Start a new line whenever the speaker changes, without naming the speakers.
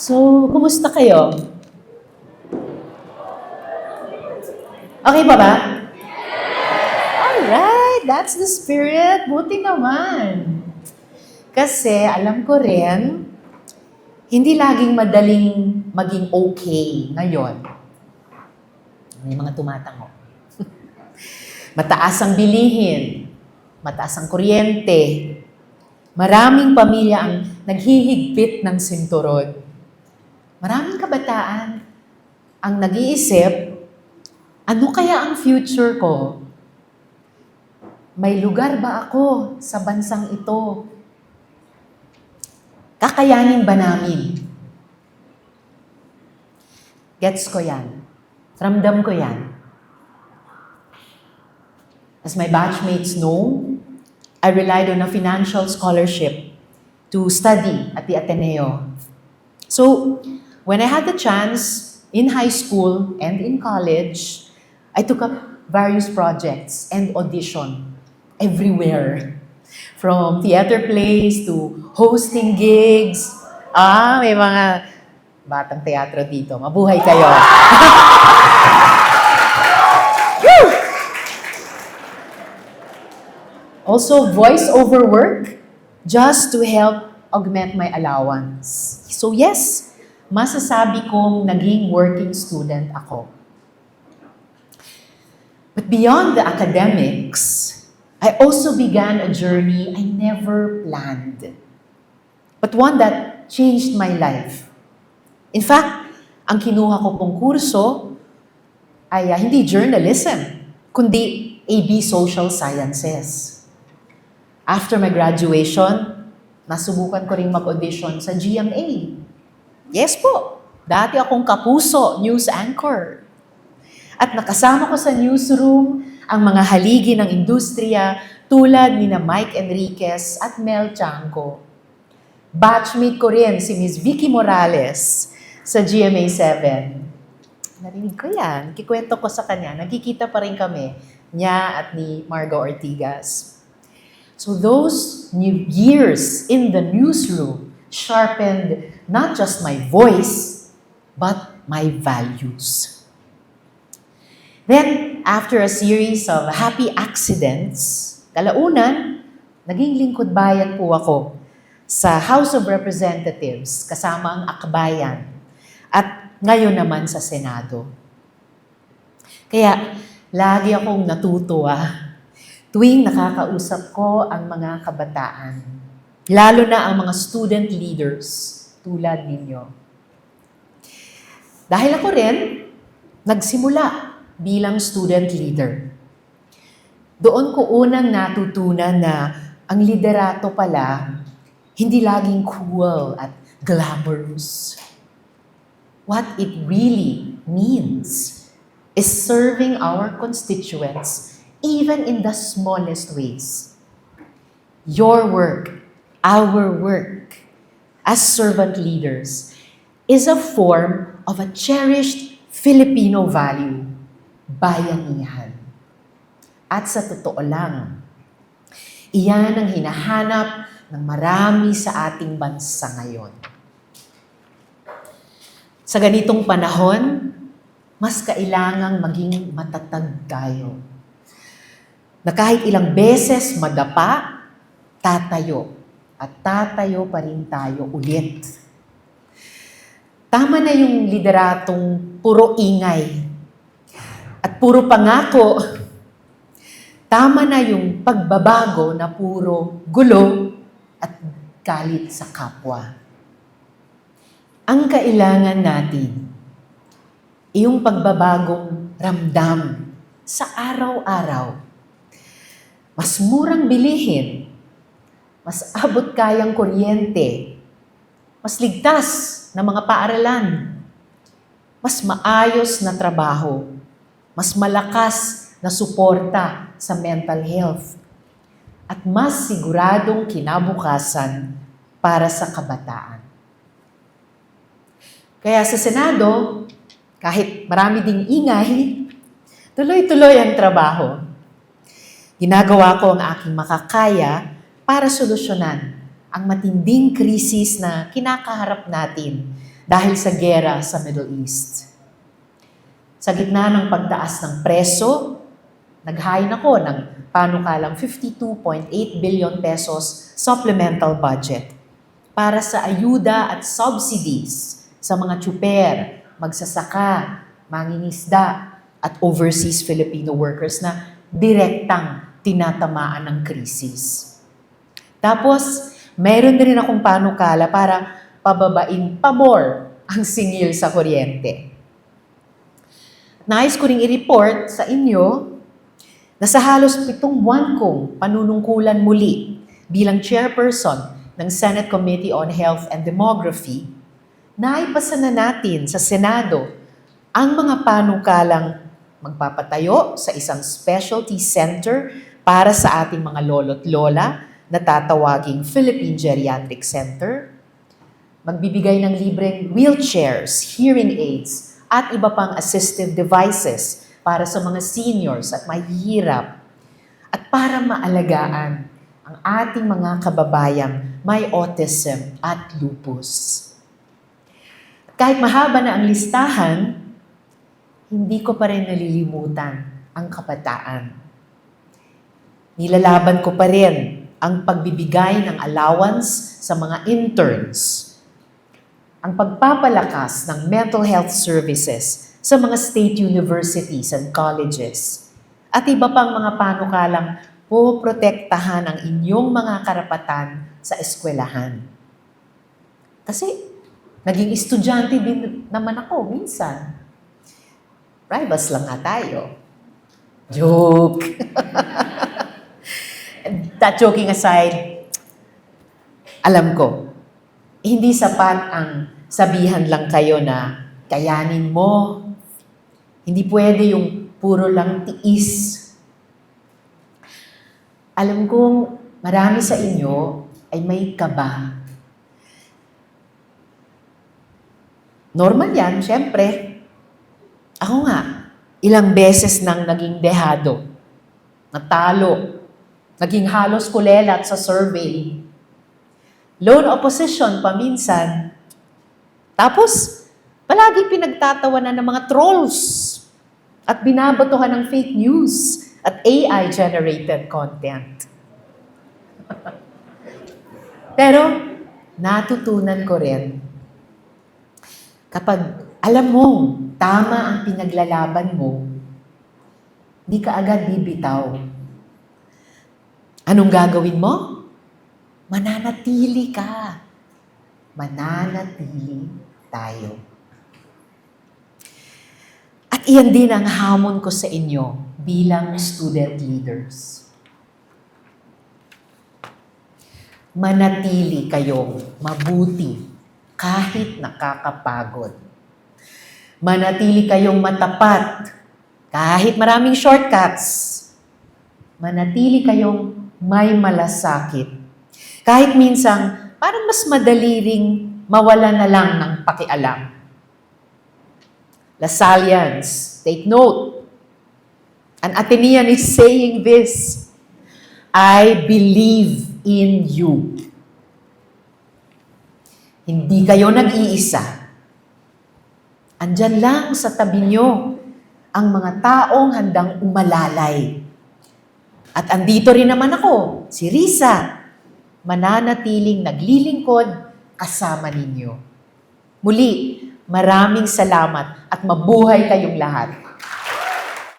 So, kumusta kayo? Okay pa ba? Alright, that's the spirit. Buti naman. Kasi alam ko rin, hindi laging madaling maging okay ngayon. May mga tumatango. Mataas ang bilihin, mataas ang kuryente, maraming pamilya ang naghihigpit ng sinturon. Maraming kabataan ang nag-iisip, ano kaya ang future ko? May lugar ba ako sa bansang ito? Kakayanin ba namin? Gets ko yan. Ramdam ko yan. As my batchmates know, I relied on a financial scholarship to study at the Ateneo. So, when I had the chance in high school and in college, I took up various projects and audition everywhere. From theater plays to hosting gigs. May mga batang teatro dito. Mabuhay kayo. Also, voice-over work just to help augment my allowance. So yes, masasabi kong naging working student ako. But beyond the academics, I also began a journey I never planned, but one that changed my life. In fact, ang kinuha ko pong kurso ay hindi journalism, kundi AB Social Sciences. After my graduation, nasubukan ko ring mag-audition sa GMA. Yes po, dati akong kapuso news anchor. At nakasama ko sa newsroom ang mga haligi ng industriya tulad ni na Mike Enriquez at Mel Chanco. Batchmate ko rin si Ms. Vicky Morales sa GMA 7. Narinig ko yan, kikwento ko sa kanya, nagkikita pa rin kami, niya at ni Margo Ortigas. So those new years in the newsroom sharpened not just my voice, but my values. Then, after a series of happy accidents, kalaunan, naging lingkod bayan po ako sa House of Representatives kasama ang Akbayan at ngayon naman sa Senado. Kaya, lagi akong natutuwa tuwing nakakausap ko ang mga kabataan, lalo na ang mga student leaders tulad ninyo. Dahil ako rin, nagsimula bilang student leader. Doon ko unang natutunan na ang liderato pala, hindi laging cool at glamorous. What it really means is serving our constituents even in the smallest ways. Your work, our work, as servant leaders, is a form of a cherished Filipino value, bayanihan. At sa totoo lang, iyan ang hinahanap ng marami sa ating bansa ngayon. Sa ganitong panahon, mas kailangang maging matatag tayo. Na kahit ilang beses madapa, tatayo. At tatayo pa rin tayo ulit. Tama na yung lideratong puro ingay at puro pangako. Tama na yung pagbabago na puro gulo at galit sa kapwa. Ang kailangan natin, yung pagbabagong ramdam sa araw-araw. Mas murang bilihin, mas abot kayang kuryente, mas ligtas na mga paaralan, mas maayos na trabaho, mas malakas na suporta sa mental health, at mas siguradong kinabukasan para sa kabataan. Kaya sa Senado, kahit marami ding ingay, tuloy-tuloy ang trabaho. Ginagawa ko ang aking makakaya para solusyonan ang matinding krisis na kinakaharap natin dahil sa gera sa Middle East. Sa gitna ng pagtaas ng preso, nag-hain ako ng panukalang 52.8 billion pesos supplemental budget para sa ayuda at subsidies sa mga tsuper, magsasaka, mangingisda, at overseas Filipino workers na direktang tinatamaan ng krisis. Tapos, meron din akong panukala para pababain pabor ang singil sa kuryente. Nais ko ring i-report sa inyo na sa halos 7 buwan kong panunungkulan muli bilang chairperson ng Senate Committee on Health and Demography, naipasa na natin sa Senado ang mga panukalang magpapatayo sa isang specialty center para sa ating mga lolo't lola na tatawaging Philippine Geriatric Center, magbibigay ng libreng wheelchairs, hearing aids, at iba pang assistive devices para sa mga seniors at mahihirap at para maalagaan ang ating mga kababayang may autism at lupus. Kahit mahaba na ang listahan, hindi ko pa rin nalilimutan ang kabataan. Nilalaban ko pa rin ang pagbibigay ng allowance sa mga interns, ang pagpapalakas ng mental health services sa mga state universities and colleges, at iba pang mga panukalang poprotektahan ang inyong mga karapatan sa eskwelahan. Kasi naging estudyante din naman ako minsan. Rivals lang nga tayo. Joke! That joking aside, alam ko, hindi sapat ang sabihan lang kayo na kayanin mo. Hindi pwede yung puro lang tiis. Alam kong marami sa inyo ay may kaba. Normal yan, syempre. Ako nga, ilang beses nang naging dehado, natalo, naging halos kulelat sa survey, lone opposition paminsan, tapos palagi pinagtatawanan ng mga trolls at binabatuhan ng fake news at AI-generated content. Pero natutunan ko rin, kapag alam mong tama ang pinaglalaban mo, di ka agad bibitaw. Anong gagawin mo? Mananatili ka. Mananatili tayo. At iyan din ang hamon ko sa inyo bilang student leaders. Manatili kayong mabuti kahit nakakapagod. Manatili kayong matapat kahit maraming shortcuts. Manatili kayong may malasakit. Kahit minsan, parang mas madali ring mawala na lang ng pakialam. Lasallians, take note. An Athenian is saying this, I believe in you. Hindi kayo nag-iisa. Andyan lang sa tabi nyo ang mga taong handang umalalay. At andito rin naman ako, si Risa, mananatiling naglilingkod kasama ninyo. Muli, maraming salamat at mabuhay kayong lahat.